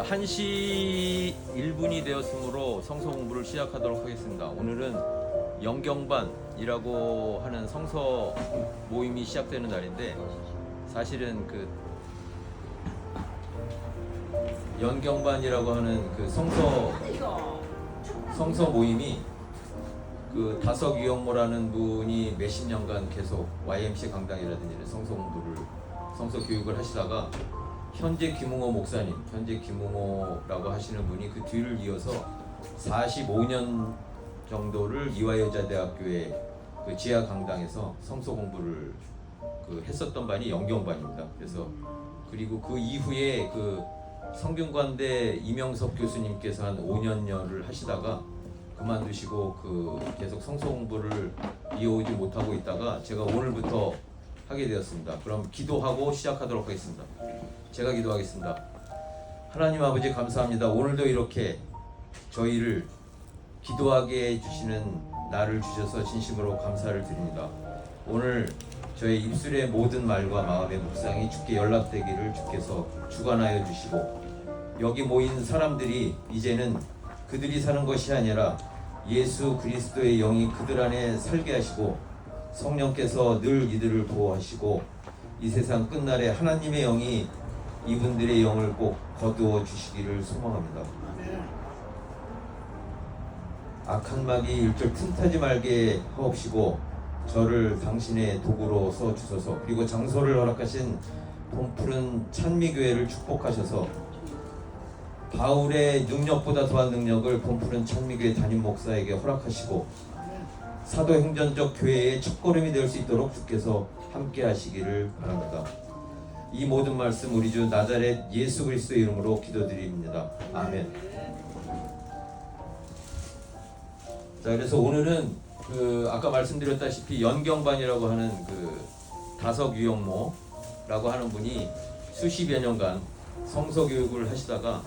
자, 1시 1분이 되었으므로 성서 공부를 시작하도록 하겠습니다. 오늘은 영경반이라고 하는 성서 모임이 시작되는 날인데, 사실은 그 연경반이라고 하는 그 성서 모임이 그 다석유영모라는 분이 몇십 년간 계속 YMC 강당이라든지 성서 공부를, 성서 교육을 하시다가 현재 김웅호 목사님, 현재 김웅호라고 하시는 분이 그 뒤를 이어서 45년 정도를 이화여자대학교의 그 지하 강당에서 성서 공부를 그 했었던 반이 영경반입니다. 그래서 그리고 그 이후에 그 성균관대 이명석 교수님께서 한 5년여를 하시다가 그만두시고 그 계속 성서 공부를 이어오지 못하고 있다가 제가 오늘부터 하게 되었습니다. 그럼 기도하고 시작하도록 하겠습니다. 제가 기도하겠습니다. 하나님 아버지 감사합니다. 오늘도 이렇게 저희를 기도하게 해주시는 날을 주셔서 진심으로 감사를 드립니다. 오늘 저의 입술의 모든 말과 마음의 묵상이 주께 연락되기를 주께서 주관하여 주시고, 여기 모인 사람들이 이제는 그들이 사는 것이 아니라 예수 그리스도의 영이 그들 안에 살게 하시고, 성령께서 늘 이들을 보호하시고, 이 세상 끝날에 하나님의 영이 이분들의 영을 꼭 거두어 주시기를 소망합니다. 악한 마귀 일절 틈타지 말게 하옵시고, 저를 당신의 도구로 써 주소서. 그리고 장소를 허락하신 봄푸른 찬미교회를 축복하셔서 바울의 능력보다 더한 능력을 봄푸른 찬미교회 담임 목사에게 허락하시고, 사도행전적 교회의 첫걸음이 될 수 있도록 주께서 함께 하시기를 바랍니다. 이 모든 말씀 우리 주 나자렛 예수 그리스도의 이름으로 기도드립니다. 아멘. 자, 그래서 오늘은 그 아까 말씀드렸다시피 연경반이라고 하는 그 다석유영모라고 하는 분이 수십여 년간 성서 교육을 하시다가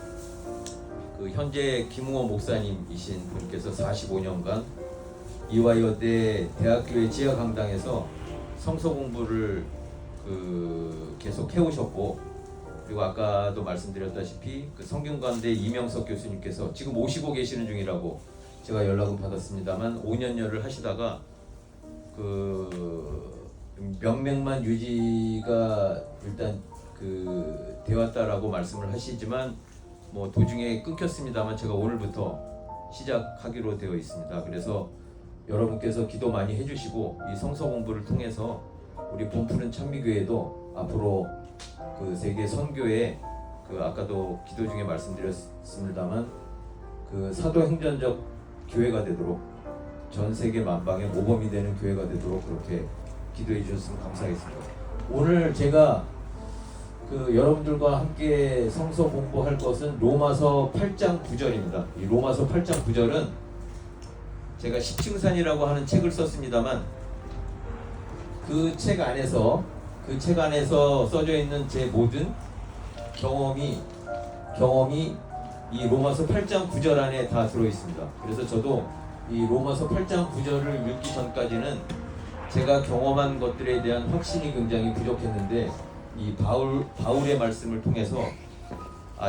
그 현재 김웅호 목사님이신 분께서 45년간 이화여대 대학교의 지하 강당에서 성서 공부를 그 계속 해오셨고, 그리고 아까도 말씀드렸다시피 그 성균관대 이명석 교수님께서 지금 오시고 계시는 중이라고 제가 연락은 받았습니다만 5년여를 하시다가 그 명맥만 유지가 일단 그 되었다라고 말씀을 하시지만 뭐 도중에 끊겼습니다만 제가 오늘부터 시작하기로 되어 있습니다. 그래서 여러분께서 기도 많이 해주시고, 이 성서 공부를 통해서 우리 봄푸른 찬미교회도 앞으로 그 세계 선교에 그 아까도 기도 중에 말씀드렸습니다만 그 사도행전적 교회가 되도록, 전 세계 만방의 모범이 되는 교회가 되도록 그렇게 기도해 주셨으면 감사하겠습니다. 오늘 제가 그 여러분들과 함께 성서 공부할 것은 로마서 8장 9절입니다. 이 로마서 8장 9절은 제가 십층산이라고 하는 책을 썼습니다만 그 책 안에서 써져 있는 제 모든 경험이 이 로마서 8장 9절 안에 다 들어 있습니다. 그래서 저도 이 로마서 8장 9절을 읽기 전까지는 제가 경험한 것들에 대한 확신이 굉장히 부족했는데, 이 바울의 말씀을 통해서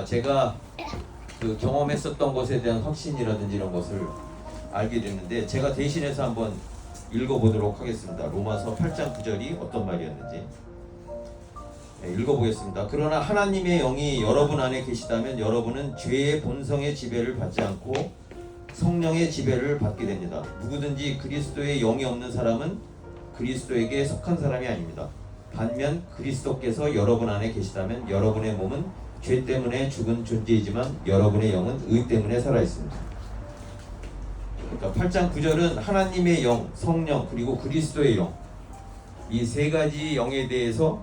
제가 그 경험했었던 것에 대한 확신이라든지 이런 것을 알게 됐는데, 제가 대신해서 한번 읽어보도록 하겠습니다. 로마서 8장 9절이 어떤 말이었는지 읽어보겠습니다. 그러나 하나님의 영이 여러분 안에 계시다면 여러분은 죄의 본성의 지배를 받지 않고 성령의 지배를 받게 됩니다. 누구든지 그리스도의 영이 없는 사람은 그리스도에게 속한 사람이 아닙니다. 반면 그리스도께서 여러분 안에 계시다면 여러분의 몸은 죄 때문에 죽은 존재이지만 여러분의 영은 의 때문에 살아있습니다. 그러니까 8장 9절은 하나님의 영, 성령, 그리고 그리스도의 영, 이 세 가지 영에 대해서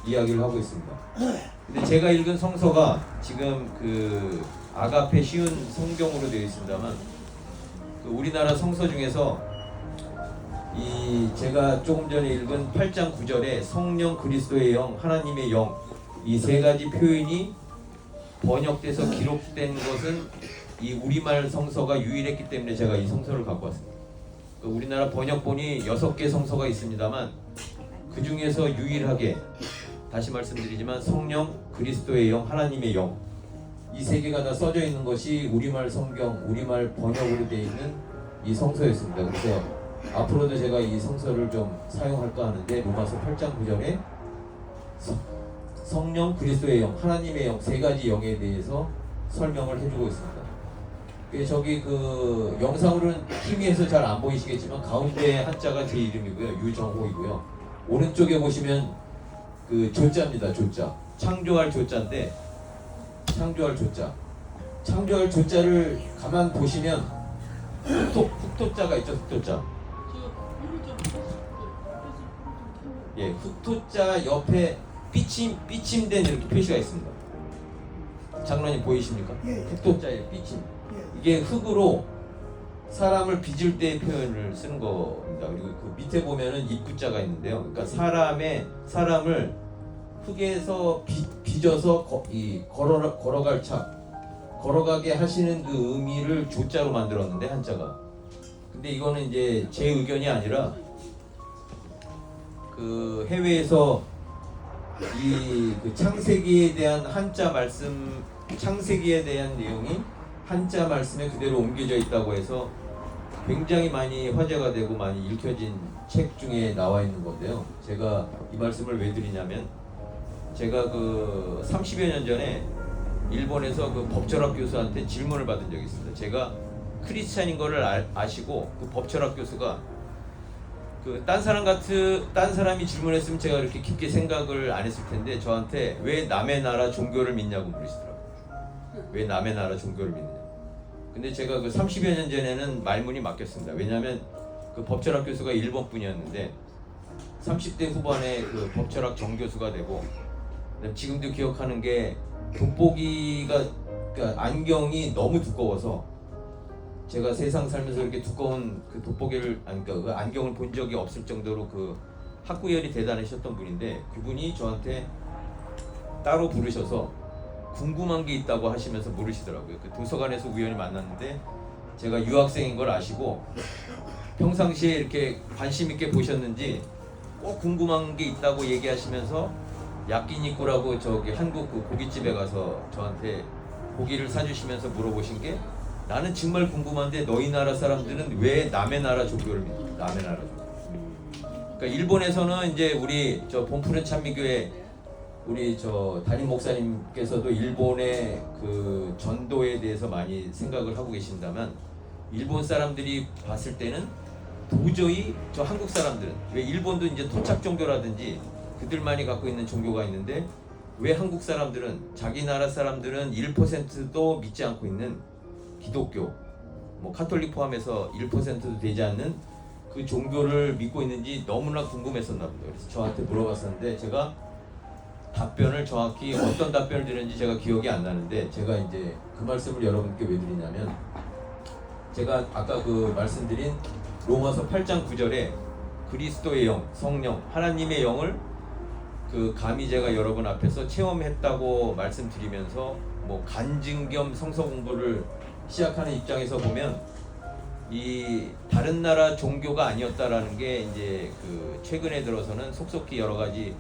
이야기를 하고 있습니다. 근데 제가 읽은 성서가 지금 그 아가페 쉬운 성경으로 되어 있습니다만, 그 우리나라 성서 중에서 이 제가 조금 전에 읽은 8장 9절에 성령, 그리스도의 영, 하나님의 영, 이 세 가지 표현이 번역돼서 기록된 것은 이 우리말 성서가 유일했기 때문에 제가 이 성서를 갖고 왔습니다. 그 우리나라 번역본이 6개 성서가 있습니다만 그 중에서 유일하게, 다시 말씀드리지만 성령, 그리스도의 영, 하나님의 영, 이 세 개가 다 써져 있는 것이 우리말 성경, 우리말 번역으로 되어 있는 이 성서였습니다. 그래서 앞으로도 제가 이 성서를 좀 사용할까 하는데 로마서 8장 9절에 성령, 그리스도의 영, 하나님의 영, 세 가지 영에 대해서 설명을 해주고 있습니다. 저기 그 영상으로는 희미해서 잘 안 보이시겠지만 가운데 한자가 제 이름이고요, 유정호이고요. 오른쪽에 보시면 그 조자입니다. 조자, 창조할 조자인데, 창조할 조자, 창조할 조자를 가만 보시면 흑토자가 있죠. 흑토자. 예, 흑토자 옆에 삐침된 이렇게 표시가 있습니다. 장로님 보이십니까? 흑토자의 삐침. 이게 흙으로 사람을 빚을 때의 표현을 쓰는 겁니다. 그리고 그 밑에 보면은 입구자가 있는데요. 그러니까 사람을 흙에서 빚어서 걸어가게 하시는 그 의미를 조자로 만들었는데, 한자가. 근데 이거는 이제 제 의견이 아니라 그 해외에서 그 창세기에 대한 한자 말씀, 창세기에 대한 내용이 한자 말씀에 그대로 옮겨져 있다고 해서 굉장히 많이 화제가 되고 많이 읽혀진 책 중에 나와 있는 건데요. 제가 이 말씀을 왜 드리냐면, 제가 그 30여 년 전에 일본에서 그 법철학 교수한테 질문을 받은 적이 있습니다. 제가 크리스찬인 거를 아시고 그 법철학 교수가 그 딴 사람이 질문했으면 제가 이렇게 깊게 생각을 안 했을 텐데 저한테 왜 남의 나라 종교를 믿냐고 물으시더라고요. 왜 남의 나라 종교를 믿느냐. 근데 제가 그 30여 년 전에는 말문이 막혔습니다. 왜냐하면 그 법철학 교수가 일본 분이었는데 30대 후반에 그 법철학 정교수가 되고, 지금도 기억하는 게 돋보기가, 그러니까 안경이 너무 두꺼워서 제가 세상 살면서 이렇게 두꺼운 그 돋보기를, 그러니까 그 안경을 본 적이 없을 정도로 그 학구열이 대단하셨던 분인데, 그분이 저한테 따로 부르셔서 궁금한 게 있다고 하시면서 물으시더라고요. 그 도서관에서 우연히 만났는데 제가 유학생인 걸 아시고 평상시에 이렇게 관심 있게 보셨는지 꼭 궁금한 게 있다고 얘기하시면서 야끼니쿠라고 저기 한국 그 고깃집에 가서 저한테 고기를 사주시면서 물어보신 게, 나는 정말 궁금한데 너희 나라 사람들은 왜 남의 나라 종교를 믿냐. 남의 나라 종교. 그러니까 일본에서는 이제 우리 저 본푸른 찬미교회 우리 저 담임 목사님께서도 일본의 그 전도에 대해서 많이 생각을 하고 계신다면, 일본 사람들이 봤을 때는 도저히 저 한국 사람들은, 왜 일본도 이제 토착 종교라든지 그들만이 갖고 있는 종교가 있는데 왜 한국 사람들은, 자기 나라 사람들은 1%도 믿지 않고 있는 기독교, 뭐 카톨릭 포함해서 1%도 되지 않는 그 종교를 믿고 있는지 너무나 궁금했었나 보죠. 그래서 저한테 물어봤었는데 제가 답변을 정확히 어떤 답변을 드렸는지 제가 기억이 안 나는데, 제가 이제 그 말씀을 여러분께 왜 드리냐면, 제가 아까 그 말씀드린 로마서 8장 9절에 그리스도의 영, 성령, 하나님의 영을 그 감히 제가 여러분 앞에서 체험했다고 말씀드리면서 뭐 간증 겸 성서 공부를 시작하는 입장에서 보면, 이 다른 나라 종교가 아니었다라는 게 이제 그 최근에 들어서는 속속히 여러 가지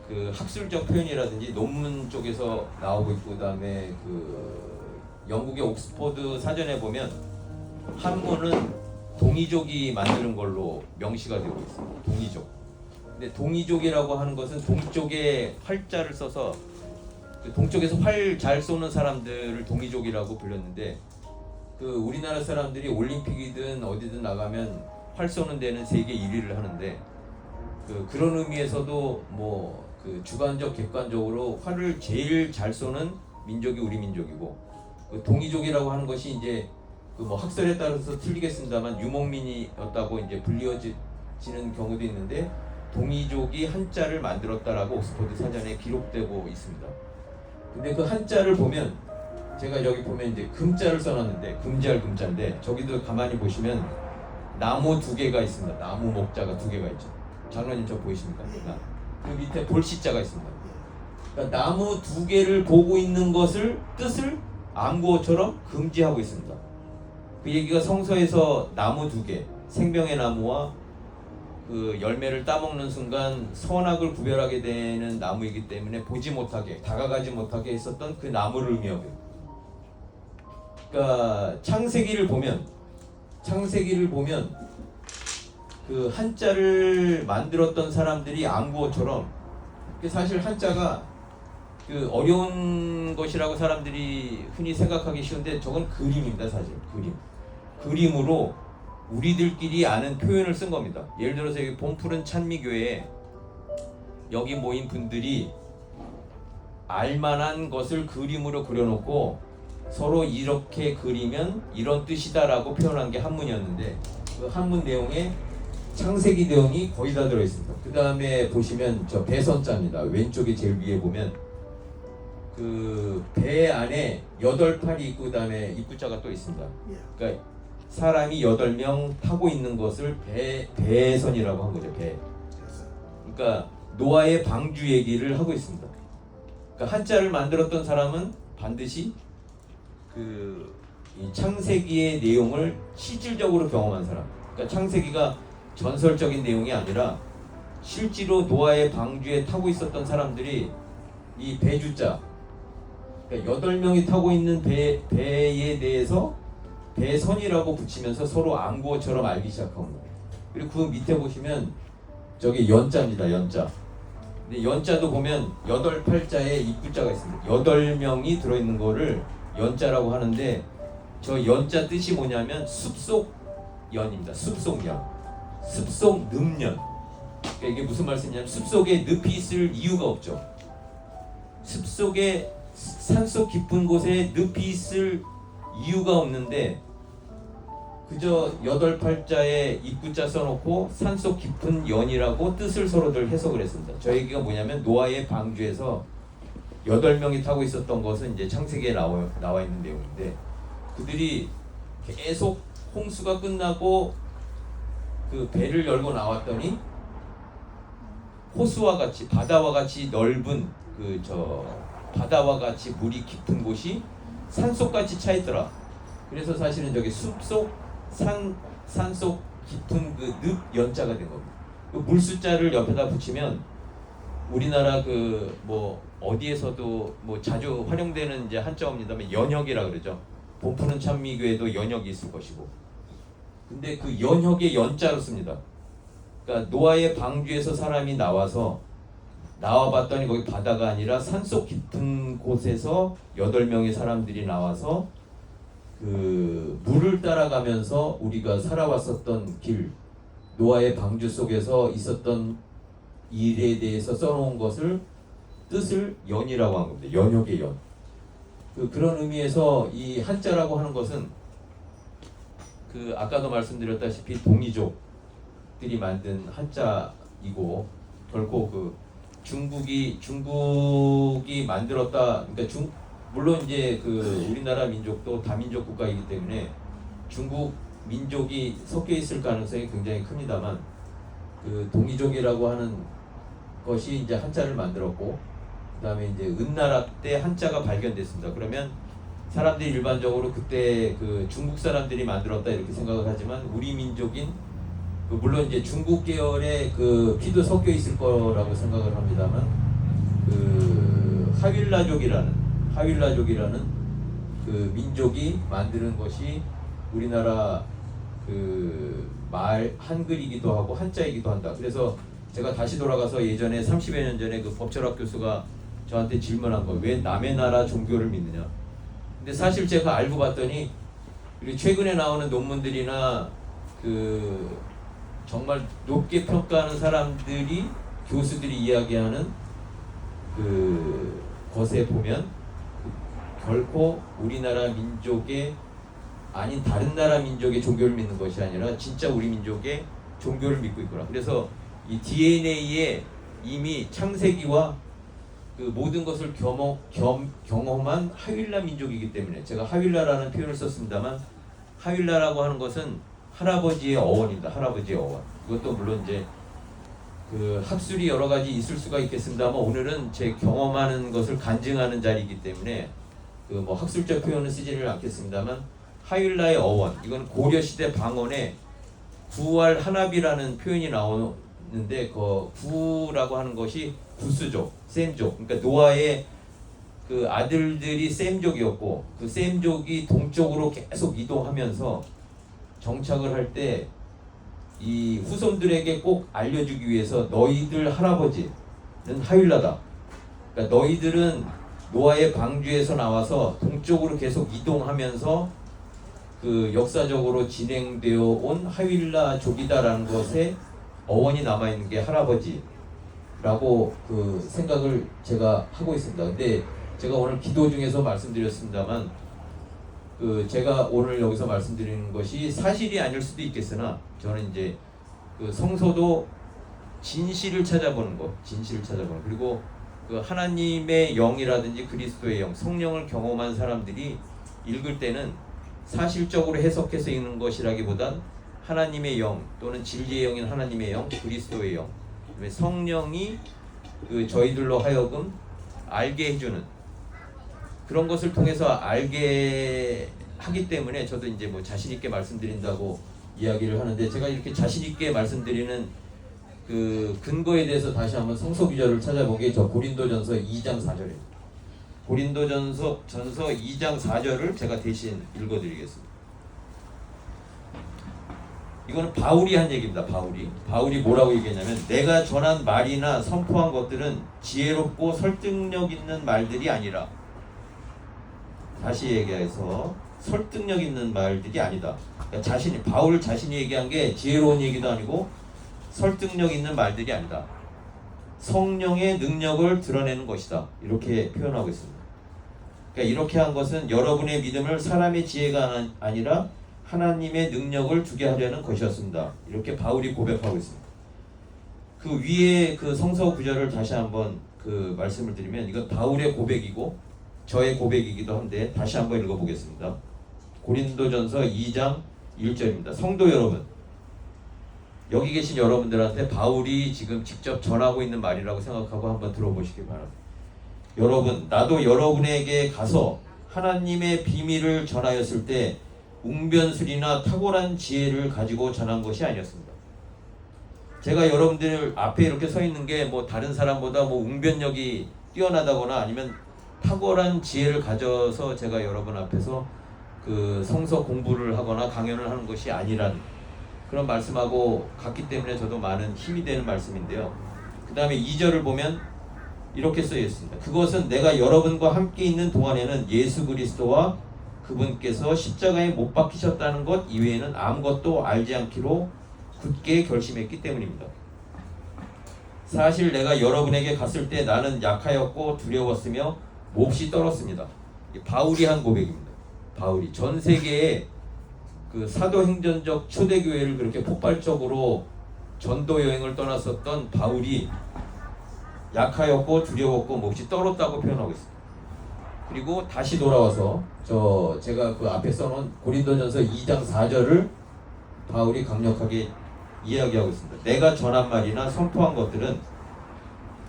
그 학술적 표현이라든지 논문 쪽에서 나오고 있고, 그다음에 그 영국의 옥스퍼드 사전에 보면 한문은 동이족이 만드는 걸로 명시가 되고 있습니다. 동이족. 근데 동이족이라고 하는 것은 동쪽에 활자를 써서 그 동쪽에서 활 잘 쏘는 사람들을 동이족이라고 불렸는데, 그 우리나라 사람들이 올림픽이든 어디든 나가면 활 쏘는 데는 세계 1위를 하는데, 그런 의미에서도 뭐 그 주관적 객관적으로 활을 제일 잘 쏘는 민족이 우리 민족이고, 그 동이족이라고 하는 것이 이제 그 뭐 학설에 따라서 틀리겠습니다만 유목민이었다고 이제 불리어지는 경우도 있는데, 동이족이 한자를 만들었다라고 옥스퍼드 사전에 기록되고 있습니다. 근데 그 한자를 보면, 제가 여기 보면 이제 금자를 써놨는데, 금지할 금자인데, 저기도 가만히 보시면 나무 두 개가 있습니다. 나무 목자가 두 개가 있죠. 장로님 저 보이십니까? 그 밑에 볼시자가 있습니다. 그러니까 나무 두 개를 보고 있는 것을, 뜻을 암구어처럼 금지하고 있습니다. 그 얘기가 성서에서 나무 두 개, 생명의 나무와 그 열매를 따먹는 순간 선악을 구별하게 되는 나무이기 때문에 보지 못하게, 다가가지 못하게 했었던 그 나무를 의미하고, 그러니까 창세기를 보면 그 한자를 만들었던 사람들이 안구어처럼, 사실 한자가 그 어려운 것이라고 사람들이 흔히 생각하기 쉬운데 저건 그림입니다. 사실 그림으로 우리들끼리 아는 표현을 쓴 겁니다. 예를 들어서 여기 봄푸른 찬미교회에 여기 모인 분들이 알만한 것을 그림으로 그려놓고 서로 이렇게 그리면 이런 뜻이다라고 표현한 게 한문이었는데, 그 한문 내용에 창세기 내용이 거의 다 들어있습니다. 그 다음에 보시면 저 배선자입니다. 왼쪽에 제일 위에 보면 그 배 안에 8팔이 있고 그 다음에 입구자가 또 있습니다. 그러니까 사람이 8명 타고 있는 것을 배선이라고 한 거죠. 배. 그러니까 노아의 방주 얘기를 하고 있습니다. 그러니까 한자를 만들었던 사람은 반드시 이 창세기의 내용을 실질적으로 경험한 사람. 그러니까 창세기가 전설적인 내용이 아니라 실제로 노아의 방주에 타고 있었던 사람들이 이 배주자, 그러니까 8명이 타고 있는 배에 대해서 배선이라고 붙이면서 서로 안구어처럼 알기 시작한 거예요. 그리고 그 밑에 보시면 저기 연자입니다. 연자. 근데 연자도 보면 8팔자에 입구자가 있습니다. 8명이 들어있는 거를 연자라고 하는데, 저 연자 뜻이 뭐냐면 숲속연입니다. 숲속연, 숲속늪연. 그러니까 이게 무슨 말씀이냐면 숲속에 늪이 있을 이유가 없죠. 숲속에 산속 깊은 곳에 늪이 있을 이유가 없는데 그저 8팔자에 입구자 써놓고 산속 깊은 연이라고 뜻을 서로들 해석을 했습니다. 저 얘기가 뭐냐면 노아의 방주에서 8명이 타고 있었던 것은 이제 창세기에 나와 있는 내용인데, 그들이 계속 홍수가 끝나고 그 배를 열고 나왔더니 호수와 같이, 바다와 같이 넓은 바다와 같이 물이 깊은 곳이 산속같이 차 있더라. 그래서 사실은 저기 숲속 산속 깊은 그 늪 연자가 된 겁니다. 그 물 숫자를 옆에다 붙이면 우리나라 그 뭐 어디에서도 뭐 자주 활용되는 이제 한자어입니다만 연혁이라 그러죠. 봄푸른 찬미교에도 연혁이 있을 것이고. 근데 그 연혁의 연자로 씁니다. 그러니까 노아의 방주에서 사람이 나와봤더니 거기 바다가 아니라 산속 깊은 곳에서 8명의 사람들이 나와서 그 물을 따라가면서 우리가 살아왔었던 길, 노아의 방주 속에서 있었던 일에 대해서 써놓은 뜻을 연이라고 한 겁니다. 연혁의 연. 그런 의미에서 이 한자라고 하는 것은 아까도 말씀드렸다시피 동이족들이 만든 한자이고, 결코 중국이 만들었다. 그러니까 물론 이제 우리나라 민족도 다민족 국가이기 때문에 중국 민족이 섞여 있을 가능성이 굉장히 큽니다만, 동이족이라고 하는 것이 이제 한자를 만들었고, 그다음에 이제 은나라 때 한자가 발견됐습니다. 그러면 사람들이 일반적으로 그때 중국 사람들이 만들었다 이렇게 생각을 하지만, 우리 민족인 물론 이제 중국 계열의 피도 섞여 있을 거라고 생각을 합니다만, 하윌라족이라는 민족이 만드는 것이 우리나라 말 한글이기도 하고 한자이기도 한다. 그래서 제가 다시 돌아가서 예전에 30여 년 전에 법철학 교수가 저한테 질문한 거, 왜 남의 나라 종교를 믿느냐. 근데 사실 제가 알고 봤더니 그리고 최근에 나오는 논문들이나 정말 높게 평가하는 사람들이, 교수들이 이야기하는 것에 보면 결코 우리나라 민족의 아닌 다른 나라 민족의 종교를 믿는 것이 아니라 진짜 우리 민족의 종교를 믿고 있구나. 그래서 이 DNA에 이미 창세기와 모든 것을 경험한 하윌라 민족이기 때문에, 제가 하윌라라는 표현을 썼습니다만, 하윌라라고 하는 것은 할아버지의 어원입니다. 할아버지의 어원. 이것도 물론 이제 학술이 여러 가지 있을 수가 있겠습니다만, 오늘은 제 경험하는 것을 간증하는 자리이기 때문에 뭐 학술적 표현은 쓰지를 않겠습니다만, 하윌라의 어원, 이건 고려 시대 방언에 구할 하나비라는 표현이 나오는데, 구라고 하는 것이 구스족, 셈족, 그러니까 노아의 그 아들들이 셈족이었고 그 셈족이 동쪽으로 계속 이동하면서 정착을 할 때 이 후손들에게 꼭 알려주기 위해서 너희들 할아버지는 하윌라다. 그러니까 너희들은 노아의 방주에서 나와서 동쪽으로 계속 이동하면서 그 역사적으로 진행되어 온 하윌라족이다라는 것에 어원이 남아있는 게 할아버지라고 그 생각을 제가 하고 있습니다. 근데 제가 오늘 기도 중에서 말씀드렸습니다만 그 제가 오늘 여기서 말씀드리는 것이 사실이 아닐 수도 있겠으나 저는 이제 그 성서도 진실을 찾아보는 것, 그리고 그 하나님의 영이라든지 그리스도의 영, 성령을 경험한 사람들이 읽을 때는 사실적으로 해석해서 읽는 것이라기보단 하나님의 영 또는 진리의 영인 하나님의 영, 그리스도의 영, 성령이 그 저희들로 하여금 알게 해주는 그런 것을 통해서 알게 하기 때문에 저도 이제 뭐 자신 있게 말씀드린다고 이야기를 하는데, 제가 이렇게 자신 있게 말씀드리는 그 근거에 대해서 다시 한번 성서 구절을 찾아본 게 저 고린도전서 2장 4절입니다. 고린도전서 2장 4절을 제가 대신 읽어드리겠습니다. 이거는 바울이 한 얘기입니다. 바울이 뭐라고 얘기했냐면, 내가 전한 말이나 선포한 것들은 지혜롭고 설득력 있는 말들이 아니라, 다시 얘기해서 설득력 있는 말들이 아니다. 그러니까 바울 자신이 얘기한 게 지혜로운 얘기도 아니고 설득력 있는 말들이 아니다. 성령의 능력을 드러내는 것이다. 이렇게 표현하고 있습니다. 그러니까 이렇게 한 것은 여러분의 믿음을 사람의 지혜가 아니라 하나님의 능력을 주게 하려는 것이었습니다. 이렇게 바울이 고백하고 있습니다. 그 위에 그 성서 구절을 다시 한번 그 말씀을 드리면, 이건 바울의 고백이고 저의 고백이기도 한데 다시 한번 읽어보겠습니다. 고린도전서 2장 1절입니다. 성도 여러분, 여기 계신 여러분들한테 바울이 지금 직접 전하고 있는 말이라고 생각하고 한번 들어보시기 바랍니다. 여러분, 나도 여러분에게 가서 하나님의 비밀을 전하였을 때 웅변술이나 탁월한 지혜를 가지고 전한 것이 아니었습니다. 제가 여러분들 앞에 이렇게 서 있는 게 뭐 다른 사람보다 뭐 웅변력이 뛰어나다거나 아니면 탁월한 지혜를 가져서 제가 여러분 앞에서 그 성서 공부를 하거나 강연을 하는 것이 아니란 그런 말씀하고 같기 때문에 저도 많은 힘이 되는 말씀인데요. 그 다음에 2절을 보면 이렇게 쓰여 있습니다. 그것은 내가 여러분과 함께 있는 동안에는 예수 그리스도와 그분께서 십자가에 못 박히셨다는 것 이외에는 아무것도 알지 않기로 굳게 결심했기 때문입니다. 사실 내가 여러분에게 갔을 때 나는 약하였고 두려웠으며 몹시 떨었습니다. 바울이 한 고백입니다. 바울이 전 세계에 그 사도행전적 초대교회를 그렇게 폭발적으로 전도 여행을 떠났었던 바울이 약하였고 두려웠고 몹시 떨었다고 표현하고 있습니다. 그리고 다시 돌아와서 제가 그 앞에 써놓은 고린도전서 2장 4절을 바울이 강력하게 이야기하고 있습니다. 내가 전한 말이나 선포한 것들은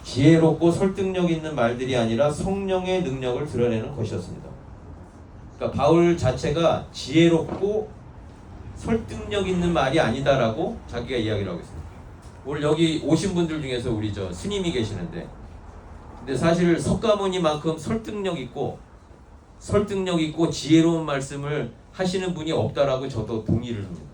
지혜롭고 설득력 있는 말들이 아니라 성령의 능력을 드러내는 것이었습니다. 그러니까 바울 자체가 지혜롭고 설득력 있는 말이 아니다라고 자기가 이야기를 하고 있습니다. 오늘 여기 오신 분들 중에서 우리 스님이 계시는데, 근데 사실 석가모니만큼 설득력 있고 지혜로운 말씀을 하시는 분이 없다라고 저도 동의를 합니다.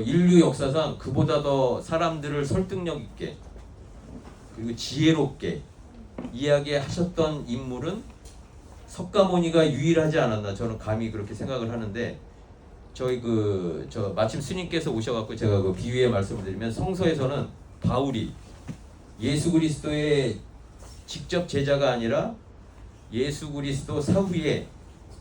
인류 역사상 그보다 더 사람들을 설득력 있게 그리고 지혜롭게 이야기하셨던 인물은 석가모니가 유일하지 않았나, 저는 감히 그렇게 생각을 하는데, 마침 스님께서 오셔갖고 제가 그 비유의 말씀을 드리면, 성서에서는 바울이 예수 그리스도의 직접 제자가 아니라 예수 그리스도 사후에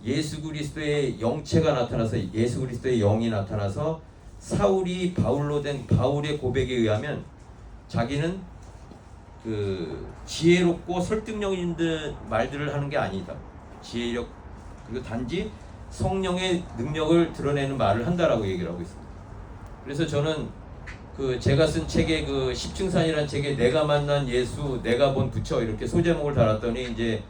예수 그리스도의 영체가 나타나서 예수 그리스도의 영이 나타나서 사울이 바울로 된 바울의 고백에 의하면 자기는 그 지혜롭고 설득력 있는 말들을 하는 게 아니다. 지혜력 그리고 단지 성령의 능력을 드러내는 말을 한다라고 얘기를 하고 있습니다. 그래서 저는 그 제가 쓴 책에 그 십층산이라는 책에 내가 만난 예수, 내가 본 부처 이렇게 소제목을 달았더니 이제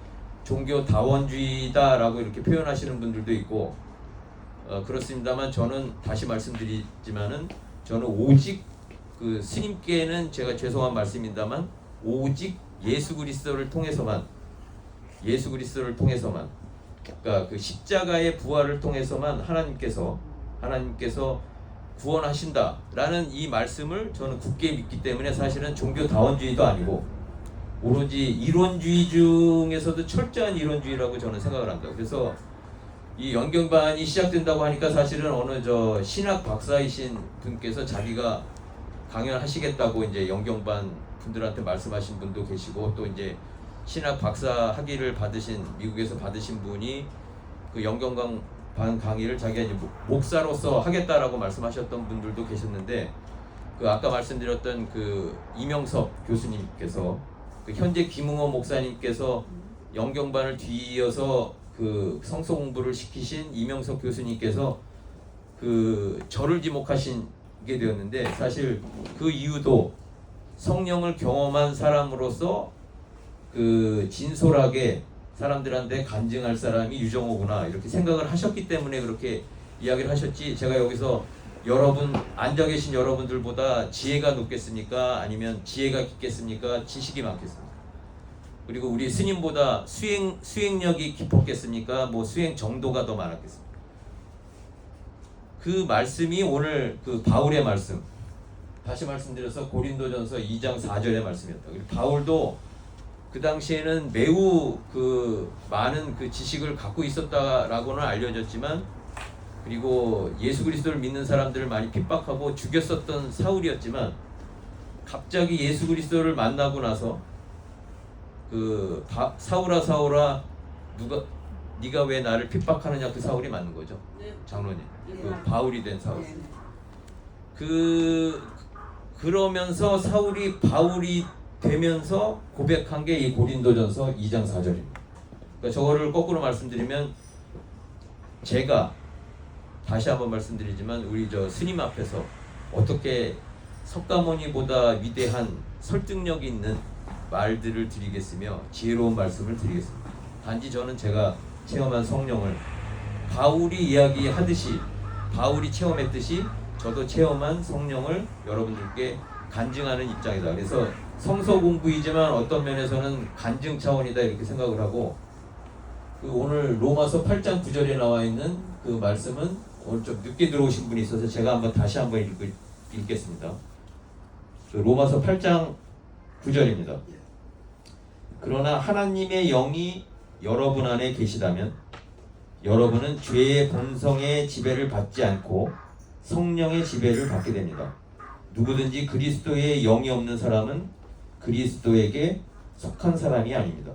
종교 다원주의다라고 이렇게 표현하시는 분들도 있고 그렇습니다만, 저는 다시 말씀드리지만은 저는 오직 그 스님께는 제가 죄송한 말씀입니다만 오직 예수 그리스도를 통해서만 그러니까 그 십자가의 부활을 통해서만 하나님께서 구원하신다라는 이 말씀을 저는 굳게 믿기 때문에 사실은 종교다원주의도 아니고 오로지 이론주의 중에서도 철저한 이론주의라고 저는 생각을 합니다. 그래서 이 연경반이 시작된다고 하니까 사실은 어느 신학 박사이신 분께서 자기가 강연하시겠다고 이제 연경반 분들한테 말씀하신 분도 계시고, 또 이제 신학 박사 학위를 미국에서 받으신 분이 그 연경반 강의를 자기가 이제 목사로서 하겠다라고 말씀하셨던 분들도 계셨는데, 그 아까 말씀드렸던 그 이명섭 교수님께서, 그 현재 김웅호 목사님께서 연경반을 뒤이어서 그 성서 공부를 시키신 이명섭 교수님께서 그 저를 지목하신 게 되었는데, 사실 그 이유도 성령을 경험한 사람으로서 그 진솔하게 사람들한테 간증할 사람이 유정호구나 이렇게 생각을 하셨기 때문에 그렇게 이야기를 하셨지, 제가 여기서 앉아 계신 여러분들보다 지혜가 높겠습니까? 아니면 지혜가 깊겠습니까? 지식이 많겠습니까? 그리고 우리 스님보다 수행력이 깊었겠습니까? 뭐 수행 정도가 더 많았겠습니까? 그 말씀이 오늘 그 바울의 말씀, 다시 말씀드려서 고린도전서 2장 4절의 말씀이었다. 그리고 바울도 그 당시에는 매우 그 많은 그 지식을 갖고 있었다라고는 알려졌지만, 그리고 예수 그리스도를 믿는 사람들을 많이 핍박하고 죽였었던 사울이었지만, 갑자기 예수 그리스도를 만나고 나서 그 사울아 네가 왜 나를 핍박하느냐, 그 사울이 맞는 거죠. 장로님, 그 바울이 된 사울. 그러면서 사울이 바울이 되면서 고백한 게 이 고린도전서 2장 4절입니다. 그러니까 저거를 거꾸로 말씀드리면, 제가 다시 한번 말씀드리지만 우리 스님 앞에서 어떻게 석가모니보다 위대한 설득력 있는 말들을 드리겠으며 지혜로운 말씀을 드리겠습니다. 단지 저는 제가 체험한 성령을 바울이 이야기하듯이, 바울이 체험했듯이 저도 체험한 성령을 여러분들께 간증하는 입장이다. 그래서 성서 공부이지만 어떤 면에서는 간증 차원이다 이렇게 생각을 하고, 그 오늘 로마서 8장 9절에 나와 있는 그 말씀은 오늘 좀 늦게 들어오신 분이 있어서 제가 다시 한번 읽겠습니다. 그 로마서 8장 9절입니다. 그러나 하나님의 영이 여러분 안에 계시다면 여러분은 죄의 본성의 지배를 받지 않고 성령의 지배를 받게 됩니다. 누구든지 그리스도의 영이 없는 사람은 그리스도에게 속한 사람이 아닙니다.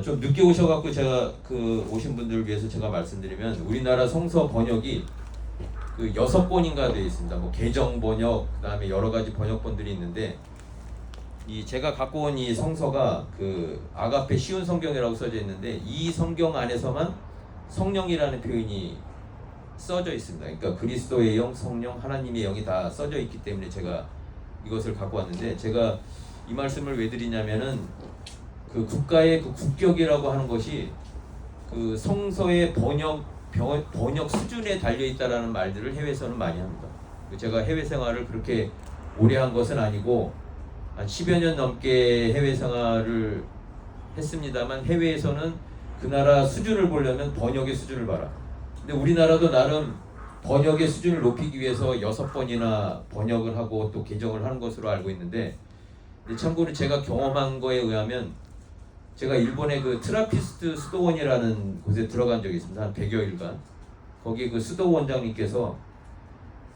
좀 늦게 오셔갖고 제가 그 오신 분들을 위해서 제가 말씀드리면, 우리나라 성서 번역이 그 6번인가 되어 있습니다. 뭐 개정 번역, 그다음에 여러 가지 번역본들이 있는데, 이 제가 갖고 온 이 성서가 그 아가페 쉬운 성경이라고 써져 있는데, 이 성경 안에서만 성령이라는 표현이 써져 있습니다. 그러니까 그리스도의 영, 성령, 하나님의 영이 다 써져 있기 때문에 제가 이것을 갖고 왔는데, 제가 이 말씀을 왜 드리냐면은, 그 국가의 그 국격이라고 하는 것이 그 성서의 번역 수준에 달려 있다라는 말들을 해외에서는 많이 합니다. 제가 해외 생활을 그렇게 오래 한 것은 아니고 한 10여 년 넘게 해외 생활을 했습니다만, 해외에서는 그 나라 수준을 보려면 번역의 수준을 봐라. 근데 우리나라도 나름 번역의 수준을 높이기 위해서 6번이나 번역을 하고 또 개정을 하는 것으로 알고 있는데, 참고로 제가 경험한 거에 의하면, 제가 일본의 그 트라피스트 수도원이라는 곳에 들어간 적이 있습니다. 한 100여일간. 거기 그 수도 원장님께서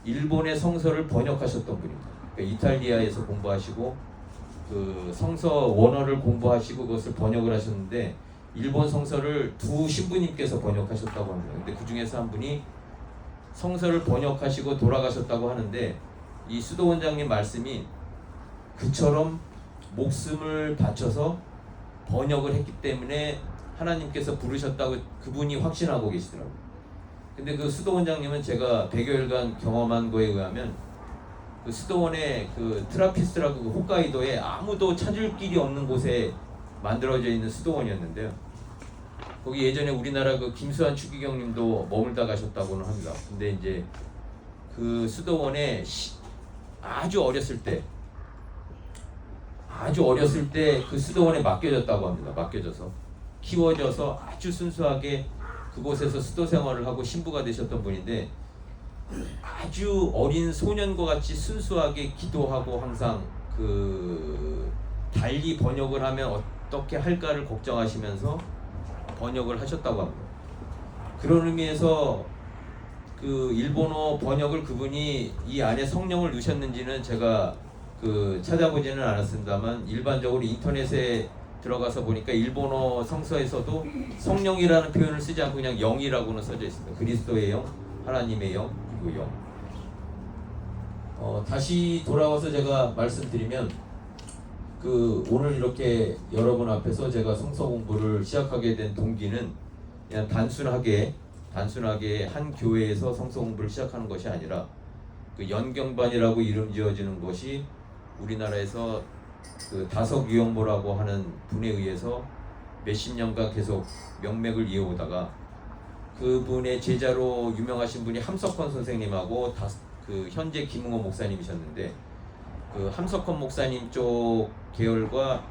일본의 성서를 번역하셨던 분입니다. 그러니까 이탈리아에서 공부하시고 그 성서 원어를 공부하시고 그것을 번역을 하셨는데, 일본 성서를 두 신부님께서 번역하셨다고 합니다. 근데 그 중에서 한 분이 성서를 번역하시고 돌아가셨다고 하는데, 이 수도 원장님 말씀이 그처럼 목숨을 바쳐서 번역을 했기 때문에 하나님께서 부르셨다고 그분이 확신하고 계시더라고요. 근데 그 수도 원장님은 제가 100여일간 경험한 거에 의하면, 그 수도원의 그 트라피스트라고 그 홋카이도에 아무도 찾을 길이 없는 곳에 만들어져 있는 수도원이었는데요. 거기 예전에 우리나라 그 김수환 추기경님도 머물다 가셨다고는 합니다. 근데 이제 그 수도원에 아주 어렸을 때 아주 어렸을 때 그 수도원에 맡겨졌다고 합니다. 맡겨져서 키워져서 아주 순수하게 그곳에서 수도 생활을 하고 신부가 되셨던 분인데 아주 어린 소년과 같이 순수하게 기도하고 항상 그 달리 번역을 하면 어떻게 할까를 걱정하시면서 번역을 하셨다고 합니다. 그런 의미에서 그 일본어 번역을 그분이 이 안에 성령을 넣으셨는지는 제가 그 찾아보지는 않았습니다만 일반적으로 인터넷에 들어가서 보니까 일본어 성서에서도 성령이라는 표현을 쓰지 않고 그냥 영이라고는 써져 있습니다. 그리스도의 영, 하나님의 영, 그리고 영. 다시 돌아와서 제가 말씀드리면 그 오늘 이렇게 여러분 앞에서 제가 성서 공부를 시작하게 된 동기는 그냥 단순하게 한 교회에서 성서 공부를 시작하는 것이 아니라 그 연경반이라고 이름 지어지는 것이 우리나라에서 그 다석유영모라고 하는 분에 의해서 몇십 년간 계속 명맥을 이어오다가 그분의 제자로 유명하신 분이 함석헌 선생님하고 그 현재 김웅호 목사님이셨는데 그 함석헌 목사님 쪽 계열과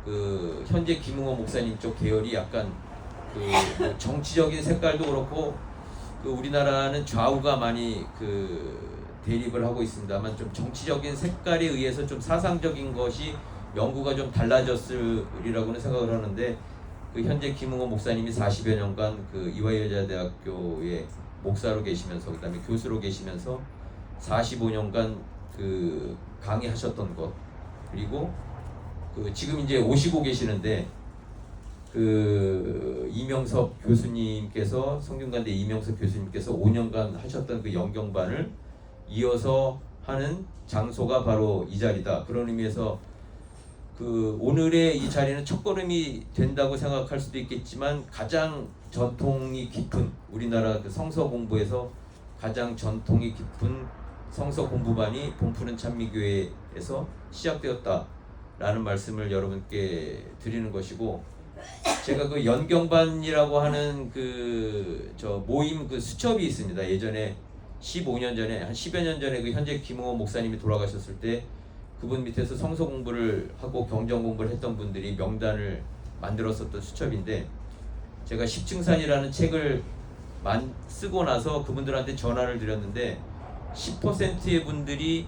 그 현재 김웅호 목사님 쪽 계열이 약간 그 정치적인 색깔도 그렇고 그 우리나라는 좌우가 많이 그 대립을 하고 있습니다만 좀 정치적인 색깔에 의해서 좀 사상적인 것이 연구가 좀 달라졌으리라고는 생각을 하는데 그 현재 김웅호 목사님이 40여 년간 그 이화여자대학교의 목사로 계시면서 그다음에 교수로 계시면서 45년간 그 강의하셨던 것 그리고 그 지금 이제 오시고 계시는데 그 이명섭 교수님께서 성균관대 이명섭 교수님께서 5년간 하셨던 그 연경반을 이어서 하는 장소가 바로 이 자리다. 그런 의미에서 그 오늘의 이 자리는 첫걸음이 된다고 생각할 수도 있겠지만 가장 전통이 깊은 우리나라 그 성서 공부에서 가장 전통이 깊은 성서 공부반이 봄푸른 찬미교회에서 시작되었다라는 말씀을 여러분께 드리는 것이고 제가 그 연경반이라고 하는 그 모임 그 수첩이 있습니다. 예전에 15년 전에 한 10여 년 전에 그 현재 김웅호 목사님이 돌아가셨을 때 그분 밑에서 성서 공부를 하고 경전 공부를 했던 분들이 명단을 만들었었던 수첩인데 제가 십층산이라는 책을 쓰고 나서 그분들한테 전화를 드렸는데 10%의 분들이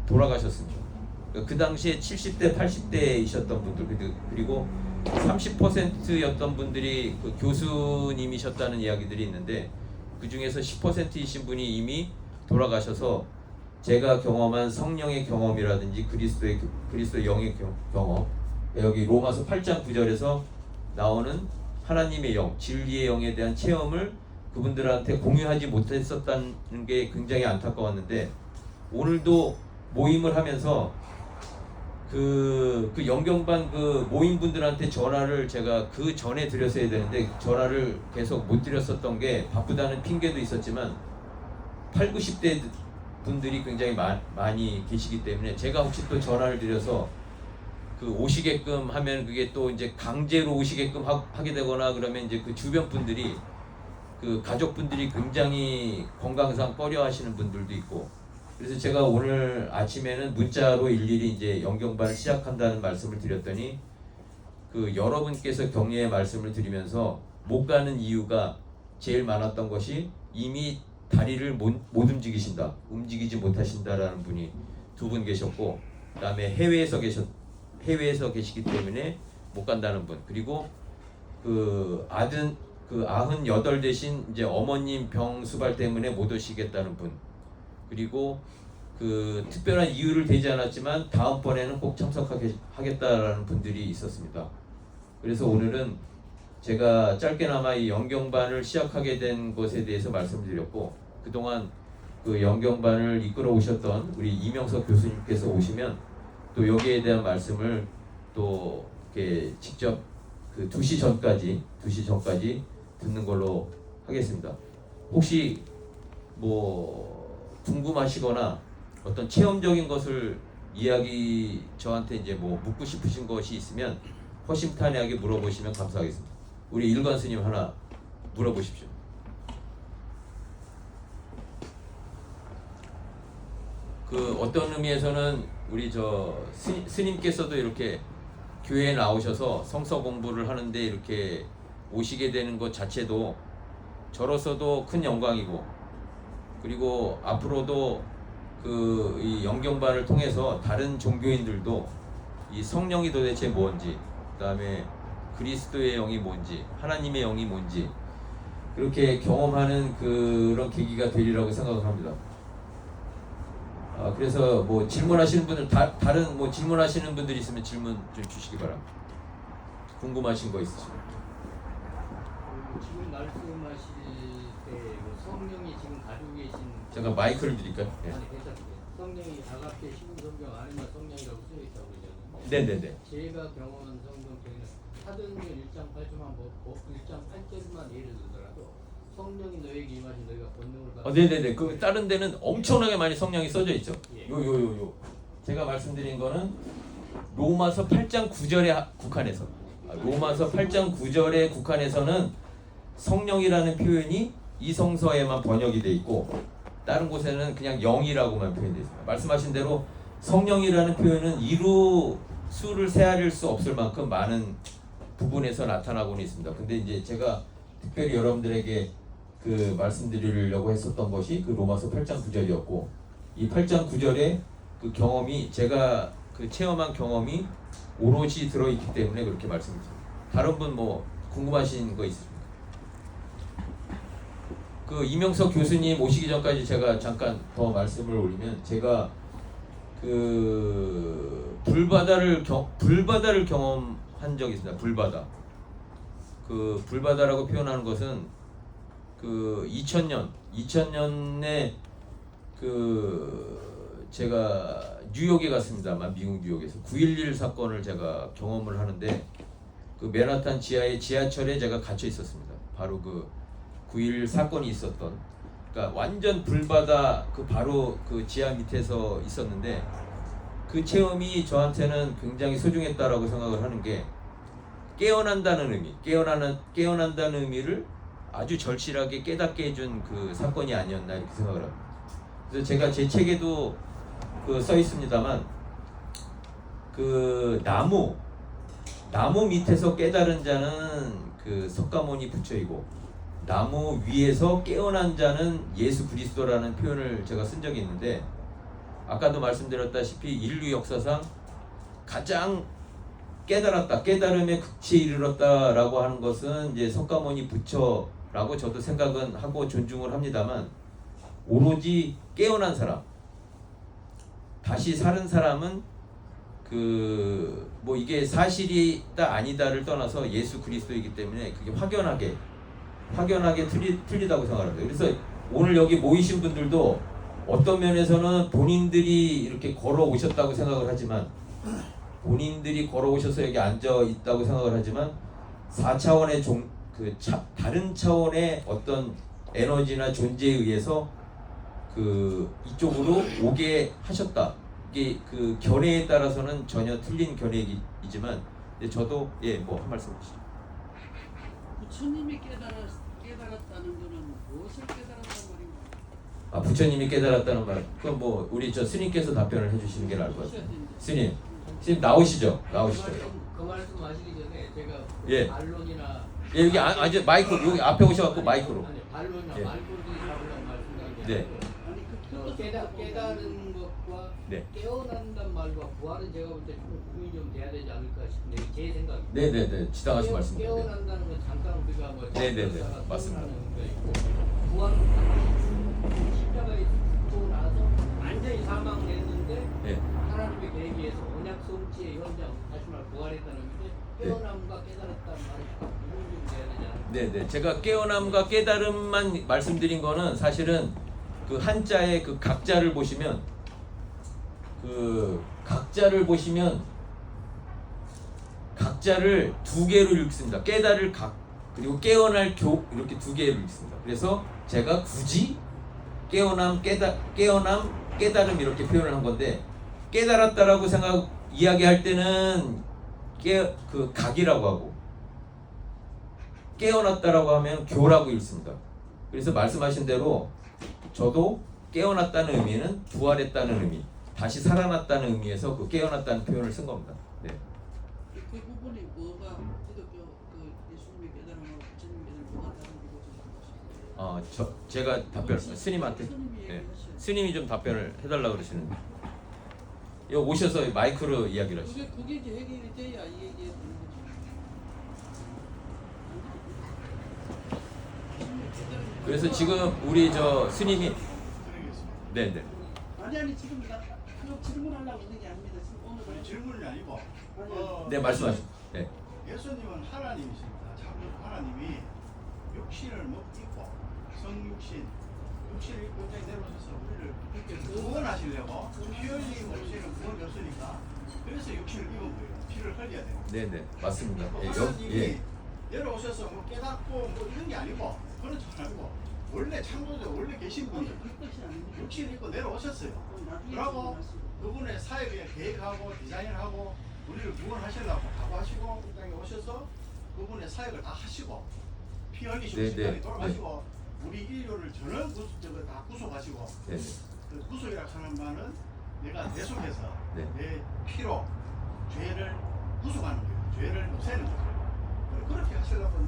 돌아가셨습니다. 그 당시에 70대 80대이셨던 분들 그리고 30%였던 분들이 그 교수님이셨다는 이야기들이 있는데 그 중에서 10%이신 분이 이미 돌아가셔서 제가 경험한 성령의 경험이라든지 그리스도의 영의 경험 여기 로마서 8장 9절에서 나오는 하나님의 영, 진리의 영에 대한 체험을 그분들한테 공유하지 못했었다는 게 굉장히 안타까웠는데 오늘도 모임을 하면서 그 연경반 그 모임분들한테 전화를 제가 그 전에 드렸어야 되는데 전화를 계속 못 드렸었던 게 바쁘다는 핑계도 있었지만 8, 90대 분들이 굉장히 많이 계시기 때문에 제가 혹시 또 전화를 드려서 그 오시게끔 하면 그게 또 이제 강제로 오시게끔 하게 되거나 그러면 이제 그 주변 분들이 그 가족분들이 굉장히 건강상 꺼려 하시는 분들도 있고 그래서 제가 오늘 아침에는 문자로 일일이 이제 연경반을 시작한다는 말씀을 드렸더니 그 여러분께서 격려의 말씀을 드리면서 못 가는 이유가 제일 많았던 것이 이미 다리를 못 움직이신다, 움직이지 못하신다라는 분이 2분 계셨고 그다음에 해외에서 계시기 때문에 못 간다는 분 그리고 그 98 되신 이제 어머님 병 수발 때문에 못 오시겠다는 분 그리고 그 특별한 이유를 대지 않았지만 다음번에는 꼭 참석하겠다라는 분들이 있었습니다. 그래서 오늘은 제가 짧게나마 이 연경반을 시작하게 된 것에 대해서 말씀을 드렸고 그동안 그 연경반을 이끌어 오셨던 우리 이명석 교수님께서 오시면 또 여기에 대한 말씀을 또 이렇게 직접 그 2시 전까지 듣는 걸로 하겠습니다. 혹시 뭐 궁금하시거나 어떤 체험적인 것을 저한테 이제 뭐 묻고 싶으신 것이 있으면 허심탄회하게 물어보시면 감사하겠습니다. 우리 일관 스님 하나 물어보십시오. 그 어떤 의미에서는 우리 저 스님께서도 이렇게 교회에 나오셔서 성서 공부를 하는데 이렇게 오시게 되는 것 자체도 저로서도 큰 영광이고, 그리고 앞으로도 이 영경반을 통해서 다른 종교인들도 이 성령이 도대체 뭔지, 그다음에 그리스도의 영이 뭔지, 하나님의 영이 뭔지 그렇게 경험하는 그런 계기가 되리라고 생각을 합니다. 그래서 뭐 질문하시는 분들 다른 뭐 질문하시는 분들이 있으면 질문 좀 주시기 바랍니다. 궁금하신 거 있으시면. 지금 말씀하실 때 뭐 성령이 지금 가지고 계신 제가 마이크를 드릴까요? 네. 아니 괜찮습니다. 성령이 아가페 시분 성경 안에만 성령이라고 쓰여 있다고 그러잖아요. 네네네. 제가 경험한 성경 중에는 사도행전 1장 8절만 1장 8절만 예를 들더라도 성령이 너에게 임하신 너희가 권능을 받고. 네네네. 그 다른 데는 엄청나게 많이 성령이 써져 있죠. 예. 요. 제가 말씀드린 거는 로마서 8장 9절에 국한해서, 로마서 8장 9절에 국한해서는 성령이라는 표현이 이 성서에만 번역이 돼 있고, 다른 곳에는 그냥 영이라고만 표현되어 있습니다. 말씀하신 대로 성령이라는 표현은 이루 수를 세아릴 수 없을 만큼 많은 부분에서 나타나고는 있습니다. 근데 이제 제가 특별히 여러분들에게 그 말씀드리려고 했었던 것이 그 로마서 8장 9절이었고, 이 8장 9절에 그 경험이, 제가 그 체험한 경험이 오롯이 들어있기 때문에 그렇게 말씀드립니다. 다른 분 뭐 궁금하신 거 있으십니까? 그 이명석 교수님 오시기 전까지 제가 잠깐 더 말씀을 올리면, 제가 그 불바다를 경험한 적이 있습니다. 그 불바다라고 표현하는 것은 그 2000년에 그 제가 뉴욕에 갔습니다만, 미국 뉴욕에서 9.11 사건을 제가 경험을 하는데, 그 맨하탄 지하의 지하철에 제가 갇혀 있었습니다. 바로 그 9.11 사건이 있었던, 그러니까 완전 불바다 그 바로 그 지하 밑에서 있었는데, 그 체험이 저한테는 굉장히 소중했다라고 생각을 하는 게, 깨어난다는 의미, 깨어난다는 의미를 아주 절실하게 깨닫게 해준 그 사건이 아니었나 이렇게 생각을 합니다. 그래서 제가 제 책에도 그 써 있습니다만, 그 나무 밑에서 깨달은 자는 그 석가모니 부처이고, 나무 위에서 깨어난 자는 예수 그리스도라는 표현을 제가 쓴 적이 있는데, 아까도 말씀드렸다시피 인류 역사상 가장 깨달음의 극치에 이르렀다라고 하는 것은 이제 석가모니 부처라고 저도 생각은 하고 존중을 합니다만, 오로지 깨어난 사람, 다시 사는 사람은 그 뭐 이게 사실이다 아니다를 떠나서 예수 그리스도이기 때문에 그게 확연하게 틀리다고 생각합니다. 그래서 오늘 여기 모이신 분들도 어떤 면에서는 본인들이 이렇게 걸어오셨다고 생각을 하지만, 본인들이 걸어오셔서 여기 앉아 있다고 생각을 하지만, 4차원의 다른 차원의 어떤 에너지나 존재에 의해서 그 이쪽으로 오게 하셨다. 이게 그 견해에 따라서는 전혀 틀린 견해이지만, 저도 뭐 한 말씀 해주시죠. 부처님이 깨달았다는 것은 무엇을 깨달았단 말인가? 부처님이 깨달았다는 말. 그럼 뭐 우리 저 스님께서 답변을 해주시는 게 나을 것 같아요. 스님 나오시죠. 그 말씀하시기 전에 제가 예. 반론이나 여기 이제 마이크 여기 앞에 오셔갖고 마이크로. 아니 반론이나 예. 말고들이 잡으려고 말씀드린 게 네. 아니고, 깨달은 것과 네. 깨어난단 말과 부활은 제가 볼 때 좀 구분이 좀 돼야 되지 않을까 싶은데, 제 생각입니다. 네네네. 지당하신 말씀입니다. 네. 깨어난다는 건 잠깐 우리가 뭐 네네네. 맞습니다. 거 있고, 부활은 반드시 십자가에 죽고 나서 완전히 사망했는데 네. 하나님의 계획에서 언약 성취의 현장, 다시 말해 부활했다는 의미인데, 깨어남과 깨달았다는 말이 약간 구분이 좀 돼야 되지 않을까? 네네. 제가 깨어남과 깨달음만 말씀드린 거는, 사실은 그 한자의 그 각자를 보시면, 각자를 두 개로 읽습니다. 깨달을 각, 그리고 깨어날 교, 이렇게 두 개로 읽습니다. 그래서 제가 굳이 깨어남, 깨달음 이렇게 표현을 한 건데, 깨달았다라고 이야기할 때는 그 각이라고 하고, 깨어났다라고 하면 교라고 읽습니다. 그래서 말씀하신 대로 저도 깨어났다는 의미는 부활했다는 의미, 다시 살아났다는 의미에서 그 깨어났다는 표현을 쓴 겁니다. 네. 그 부분이 뭐가 기독교 그 예수님의 깨달음하고 부처님의 깨달음 뭐가 다른지 좀 제가 답변 스님한테 스님이 네. 얘기하셔요. 스님이 좀 답변을 해달라 그러시는데 여기 오셔서 마이크로 이야기를 하시죠. 그게 이제 해결이 돼야 이 얘기에 되는 거죠. 그래서 지금 우리 저 스님이 네네 아니 지금 나 그거 질문하려고 있는 게 아닙니다. 지금 오늘 아니, 질문이 아니고 네 말씀하시죠. 네. 예수님은 하나님이십니다. 참 하나님이 육신을 입고 성육신 육신을 입고 땅에 내려오셔서 우리를 구원하시려고 피 흘림 없이는 구원이 없으니까 그래서 육신을 입은 거예요. 피를 흘려야 돼요. 네네 맞습니다. 예, 하나님이 예. 내려오셔서 뭐 깨닫고 뭐 이런 게 아니고 그런 줄 알고 원래 창조주 원래 계신 분이 그 뜻이 아닙니다. 육신을 입고 내려오셨어요. 나중에 그러고 말씀. 그분의 사역에 계획하고 디자인하고 우리를 구원하시려고 각오하시고 이 땅에 오셔서 그분의 사역을 다 하시고 피 흘리시고 네, 십자가에 네, 돌아가시고 우리 인류를 전원 다 구속하시고 네네 그 구속이라고 하는 말은 내가 내 속에서 네. 내 피로 죄를 구속하는 거예요. 죄를 없애는 거죠. 그렇게 하시려고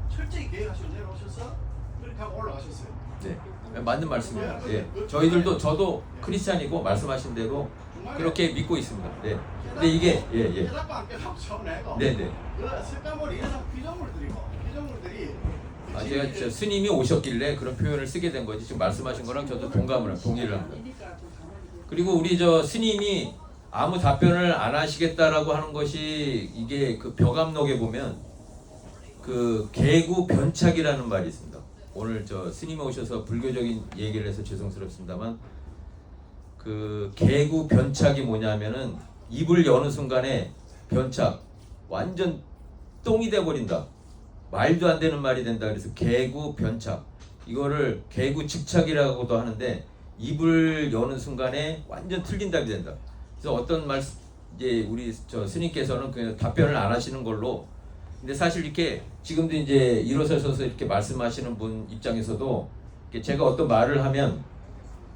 철저히 계획하시고 내려오셔서 그렇게 하고 올라가셨어요. 네. 맞는 말씀이에요. 예. 저도 크리스찬이고 말씀하신 대로 그렇게 믿고 있습니다. 네. 근데 이게 예. 깨닫고 안 깨닫고 처음에 네네. 그 색감을 이런 피조물들이 제가 저 스님이 오셨길래 그런 표현을 쓰게 된 거지 지금 말씀하신 거랑 저도 동의를 합니다. 아니니까 좀 가만히 있고. 그리고 우리 저 스님이 아무 답변을 안 하시겠다라고 하는 것이 이게 그 벽암록에 보면 그 개구 변착이라는 말이 있습니다. 오늘 저 스님이 오셔서 불교적인 얘기를 해서 죄송스럽습니다만 그 개구 변착이 뭐냐면은 입을 여는 순간에 변착 완전 똥이 돼 버린다. 말도 안 되는 말이 된다. 그래서 개구 변착 이거를 개구 집착이라고도 하는데 입을 여는 순간에 완전 틀린 답이 된다. 그래서 어떤 말씀 이제 우리 저 스님께서는 그냥 답변을 안 하시는 걸로. 근데 사실 이렇게 지금도 이제 일어서셔서 이렇게 말씀하시는 분 입장에서도 이렇게 제가 어떤 말을 하면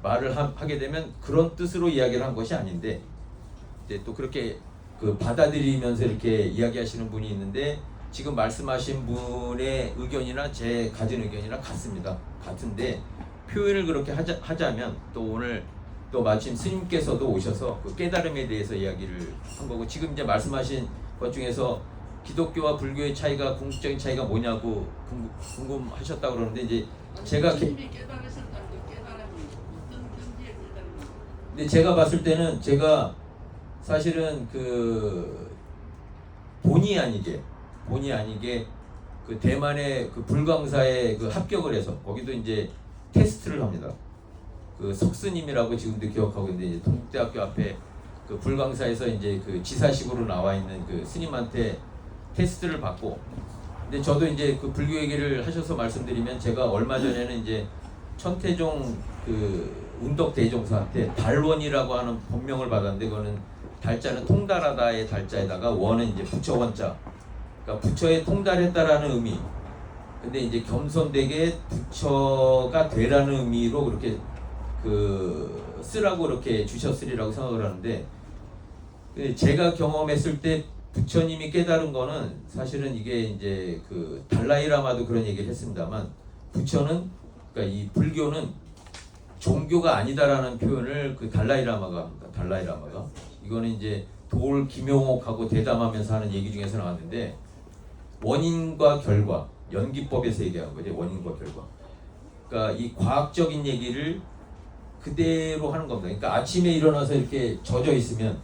하게 되면 그런 뜻으로 이야기를 한 것이 아닌데 이제 또 그렇게 그 받아들이면서 이렇게 이야기하시는 분이 있는데 지금 말씀하신 분의 의견이나 제 가진 의견이랑 같습니다. 같은데 표현을 그렇게 하자면 또 오늘 또 마침 스님께서도 오셔서 그 깨달음에 대해서 이야기를 한 거고 지금 이제 말씀하신 것 중에서 기독교와 불교의 차이가 궁극적인 차이가 뭐냐고 궁금하셨다고 그러는데 이제 제가 스님이 깨달으셨다는 그 깨달음이 어떤 경지의 깨달음이? 근데 제가 봤을 때는 제가 사실은 그 본의 아니게 그 대만의 그 불광사에 그 합격을 해서 거기도 이제 테스트를 합니다. 그 석스님이라고 지금도 기억하고 있는데 이제 동국대학교 앞에 그 불광사에서 이제 그 지사식으로 나와 있는 그 스님한테 테스트를 받고 근데 저도 이제 그 불교 얘기를 하셔서 말씀드리면 제가 얼마 전에는 이제 천태종 그 운덕 대종사한테 달원이라고 하는 법명을 받았는데 그거는 달자는 통달하다의 달자에다가 원은 이제 부처 원자 그러니까 부처에 통달했다라는 의미 근데 이제 겸손되게 부처가 되라는 의미로 그렇게 그 쓰라고 그렇게 주셨으리라고 생각을 하는데 제가 경험했을 때 부처님이 깨달은 거는 사실은 이게 이제 그 달라이라마도 그런 얘기를 했습니다만 부처는 그러니까 이 불교는 종교가 아니다라는 표현을 그 달라이라마가 합니다. 달라이라마가 이거는 이제 돌 김용옥하고 대담하면서 하는 얘기 중에서 나왔는데 원인과 결과 연기법에서 얘기하는 거죠. 원인과 결과. 그러니까 이 과학적인 얘기를 그대로 하는 겁니다. 그러니까 아침에 일어나서 이렇게 젖어 있으면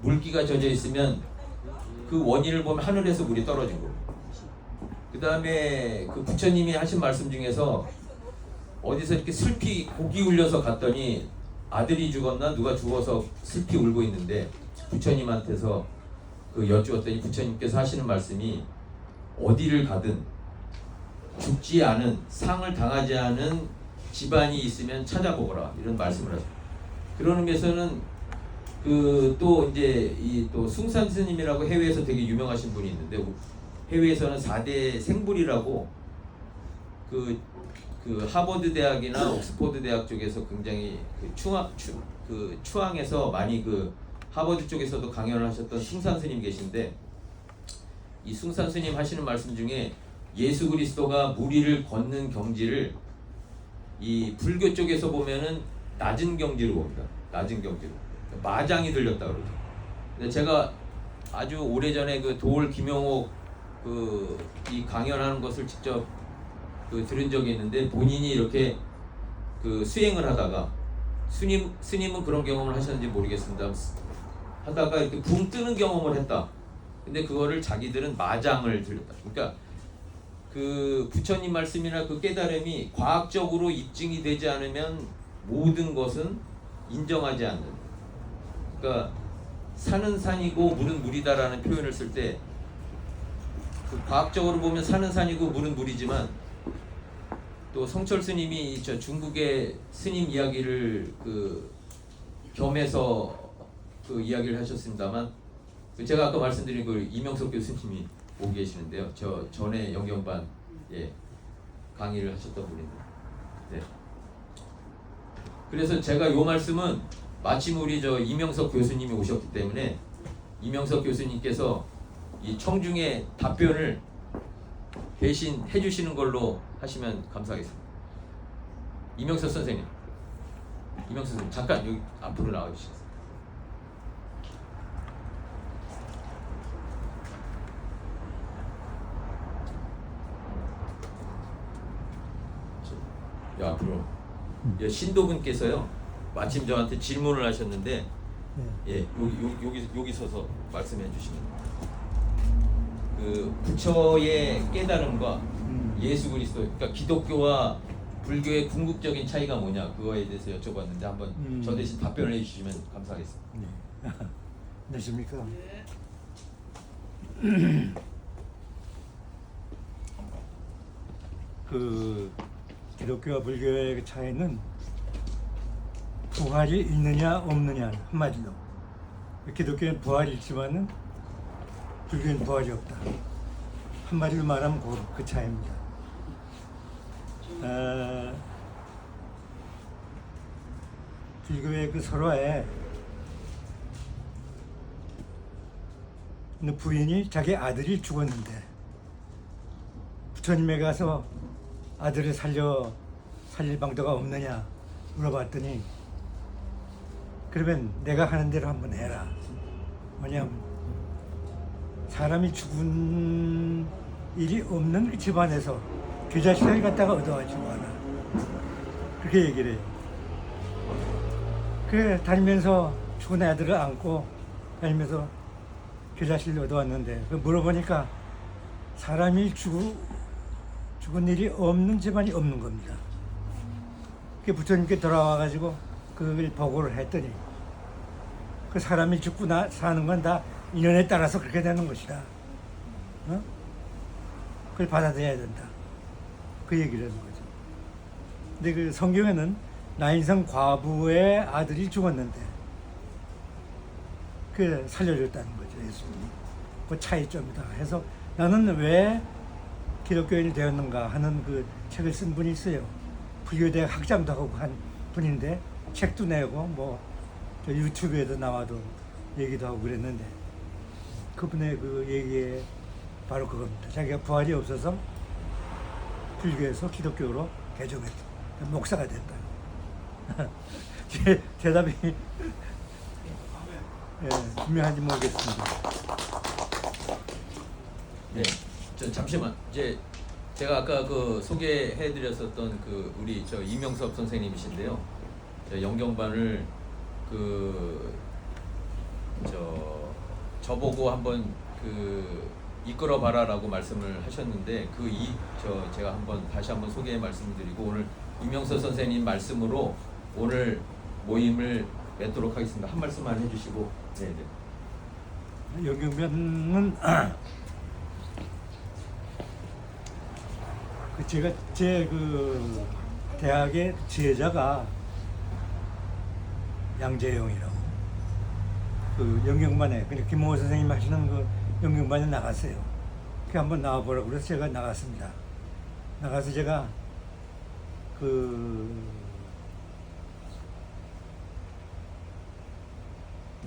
물기가 젖어 있으면 그 원인을 보면 하늘에서 물이 떨어진 거고. 그 다음에 그 부처님이 하신 말씀 중에서 어디서 이렇게 슬피 고기 울려서 갔더니 아들이 죽었나 누가 죽어서 슬피 울고 있는데 부처님한테서 그 여쭈었더니 부처님께서 하시는 말씀이 어디를 가든 죽지 않은 상을 당하지 않은 집안이 있으면 찾아보거라 이런 말씀을 하죠. 그런 의미에서는 그 또 이제 이 또 숭산 스님이라고 해외에서 되게 유명하신 분이 있는데 해외에서는 4대 생불이라고 그 그 하버드 대학이나 옥스퍼드 대학 쪽에서 굉장히 그 추앙에서 많이 그 하버드 쪽에서도 강연을 하셨던 숭산 스님 계신데, 이 숭산 스님 하시는 말씀 중에 예수 그리스도가 무리를 걷는 경지를 이 불교 쪽에서 보면은 낮은 경지로 봅니다. 낮은 경지로. 마장이 들렸다 그러죠. 근데 제가 아주 오래전에 그 도올 김용옥 그 이 강연하는 것을 직접 그 들은 적이 있는데, 본인이 이렇게 그 수행을 하다가 스님은 그런 경험을 하셨는지 모르겠습니다. 하다가 이렇게 붕 뜨는 경험을 했다. 근데 그거를 자기들은 마장을 들렸다. 그러니까 그 부처님 말씀이나 그 깨달음이 과학적으로 입증이 되지 않으면 모든 것은 인정하지 않는. 그러니까 산은 산이고 물은 물이다라는 표현을 쓸 때, 그 과학적으로 보면 산은 산이고 물은 물이지만, 또 성철 스님이 저 중국의 스님 이야기를 그 겸해서 그 이야기를 하셨습니다만, 제가 아까 말씀드린 그 이명석 교수님이 오고 계시는데요. 저 전에 영경반 강의를 하셨던 분입니다. 네. 그래서 제가 요 말씀은 마침 우리 저 이명석 교수님이 오셨기 때문에 이명석 교수님께서 이 청중의 답변을 대신 해주시는 걸로 하시면 감사하겠습니다. 이명석 선생님, 잠깐 여기 앞으로 나와주시겠어요? 앞으로. 신도분께서요 마침 저한테 질문을 하셨는데, 여기 서서 말씀해 주시면, 그 부처의 깨달음과 예수 그리스도, 그러니까 기독교와 불교의 궁극적인 차이가 뭐냐, 그거에 대해서 여쭤봤는데 한번 저 대신 답변을 해주시면 감사하겠습니다. 네. 안녕하십니까? 네. 그 기독교와 불교의 그 차이는 부활이 있느냐 없느냐, 한마디로 기독교는 부활이 있지만은 불교는 부활이 없다. 한마디로 말하면 그 차이입니다. 불교의 그 설화에 부인이 자기 아들이 죽었는데 부처님에 가서 아들을 살릴 방도가 없느냐 물어봤더니, 그러면 내가 하는 대로 한번 해라. 뭐냐면 사람이 죽은 일이 없는 그 집안에서 계좌시장을 갖다가 얻어가지고 와라. 그렇게 얘기를 해요. 그래 다니면서 죽은 아들을 안고 다니면서 계좌시를 얻어왔는데, 그 물어보니까 사람이 죽은 일이 없는 집안이 없는 겁니다. 그 부처님께 돌아와가지고 그걸 보고를 했더니, 그 사람이 죽고 사는 건 다 인연에 따라서 그렇게 되는 것이다. 그걸 받아들여야 된다. 그 얘기를 하는 거죠. 근데 그 성경에는 나인성 과부의 아들이 죽었는데 그 살려줬다는 거죠, 예수님이. 그 차이점이다 해서 나는 왜 기독교인이 되었는가 하는 그 책을 쓴 분이 있어요. 불교대학 학장도 하고 한 분인데 책도 내고 뭐 유튜브에도 나와도 얘기도 하고 그랬는데, 그분의 그 얘기에 바로 그겁니다. 자기가 부활이 없어서 불교에서 기독교로 개종했다. 목사가 됐다. 제 대답이 분명한지 모르겠습니다. 네, 잠시만. 이제 제가 아까 그 소개해드렸었던 그 우리 저 이명섭 선생님이신데요. 영경반을 저보고 한번 그 이끌어 봐라라고 말씀을 하셨는데, 제가 다시 한번 소개 말씀드리고, 오늘 이명섭 선생님 말씀으로 오늘 모임을 맺도록 하겠습니다. 한 말씀만 해주시고. 네. 영경변은 제 그 대학의 지혜자가 양재영이라고, 그 영경반에 그냥 김홍호 선생님 하시는 그 영경반에 나갔어요. 그 한번 나와보라고 그래서 제가 나갔습니다. 나가서 제가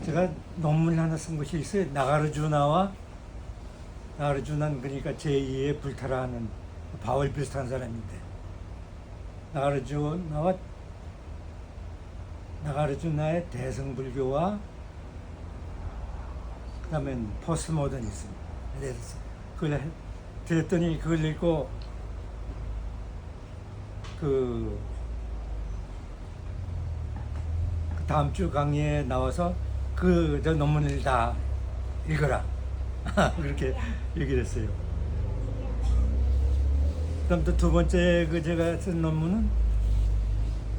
제가 논문 하나 쓴 것이 있어요. 나가르주나는 그러니까 제2의 불타라 하는 바울 비슷한 사람인데, 나가르주나의 대승불교와 그다음에 포스트모더니즘. 그래서 그걸 들었더니 그걸 읽고 그 다음 주 강의에 나와서 저 논문을 다 읽어라. 그렇게 얘기를 했어요. 그다음 또 두 번째 제가 쓴 논문은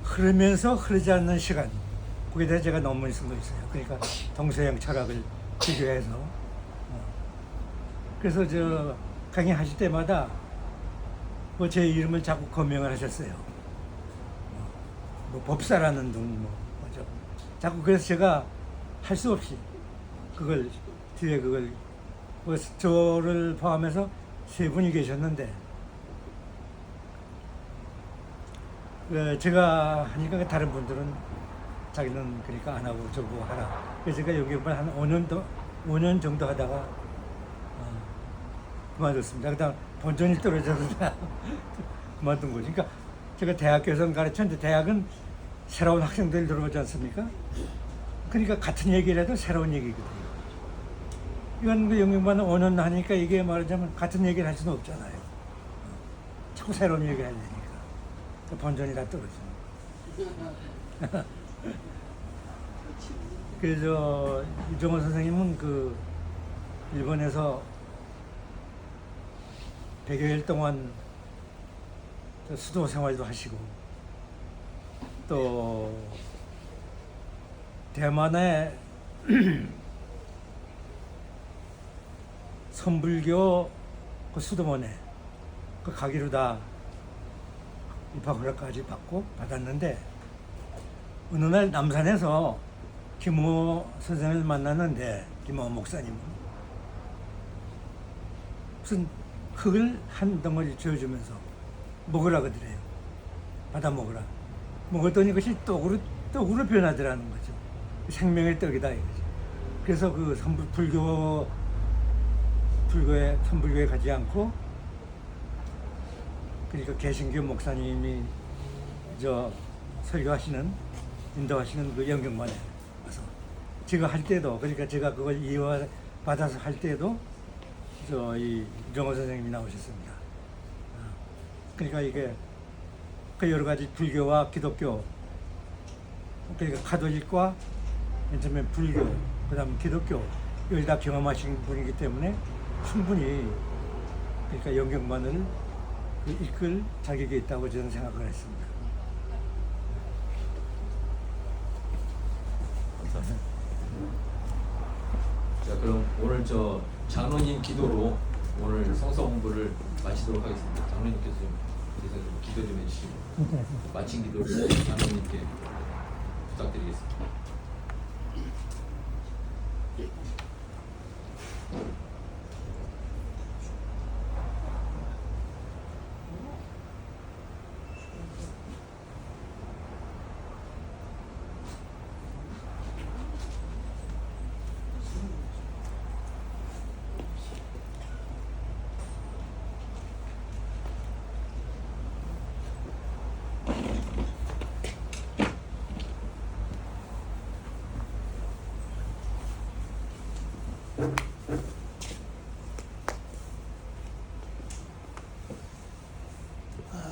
흐르면서 흐르지 않는 시간. 거기에 대해 제가 논문을 쓴 거 있어요. 그러니까 동서양 철학을 비교해서. 그래서 저 강의하실 때마다 뭐 제 이름을 자꾸 거명을 하셨어요. 뭐 법사라는 둥, 뭐죠. 자꾸 그래서 제가 할 수 없이 그걸 뒤에 뭐 저를 포함해서 세 분이 계셨는데, 제가 하니까 다른 분들은 자기는 그러니까 안 하고 저보고 하라. 그래서 제가 여기 한 5년 정도 하다가 그만뒀습니다. 그다음 본전이 떨어져서 그만둔 거죠. 그러니까 제가 대학교에서 가르쳤는데, 대학은 새로운 학생들 들어오지 않습니까? 그러니까 같은 얘기를 해도 새로운 얘기거든요. 이건 그 영역반을 5년 하니까 이게 말하자면 같은 얘기를 할 수는 없잖아요. 자꾸 새로운 얘기를 해야 되니까. 본전이 다 떨어지는. 그래서 이종원 선생님은 그 일본에서 100여일 동안 수도 생활도 하시고, 또 대만의 선불교 그 수도원에 그 가기로 다 입학 허락까지 받았는데, 어느 날 남산에서 김호 선생을 만났는데, 김호 목사님은 무슨 흙을 한 덩어리 쥐어주면서 먹으라 그러더래요. 받아 먹으라. 먹었더니 그것이 떡으로 변하더라는 거죠. 생명의 떡이다 이거죠. 그래서 그 선불교에 가지 않고, 그러니까 개신교 목사님이 인도하시는 그 영경반에 와서 제가 할 때도, 그러니까 제가 그걸 이어받아서 할 때도 이 이종호 선생님이 나오셨습니다. 그러니까 이게 그 여러 가지 불교와 기독교, 그러니까 가톨릭과 맨 처음에 불교, 그다음 기독교, 이걸 다 경험하신 분이기 때문에 충분히 그러니까 영경반을 이끌 자격이 있다고 저는 생각을 했습니다. 감사합니다. 자, 그럼 오늘 장로님 기도로 오늘 성서 공부를 마치도록 하겠습니다. 장로님께서 좀 기도 좀 해주시고 마친 기도를 장로님께 부탁드리겠습니다.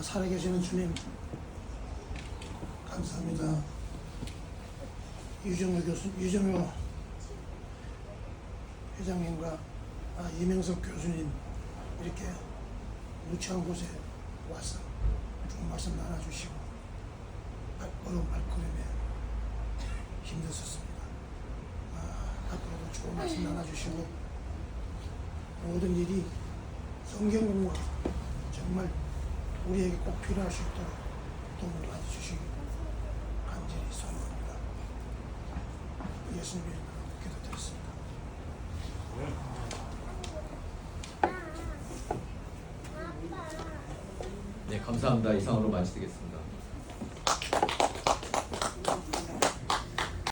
살아계시는 주님, 감사합니다. 유정효 회장님과 이명석 교수님, 이렇게 누추한 곳에 와서 좋은 말씀 나눠주시고 발걸음에 힘들었습니다. 앞으로도 좋은 말씀 나눠주시고, 모든 일이 성경 공부가 정말 우리에게 꼭 필요할 수 있도록 도움을 받아주시기 간절히 소원합니다. 예수님 이름으로 기도드렸습니다. 네, 감사합니다. 이상으로 마치겠습니다.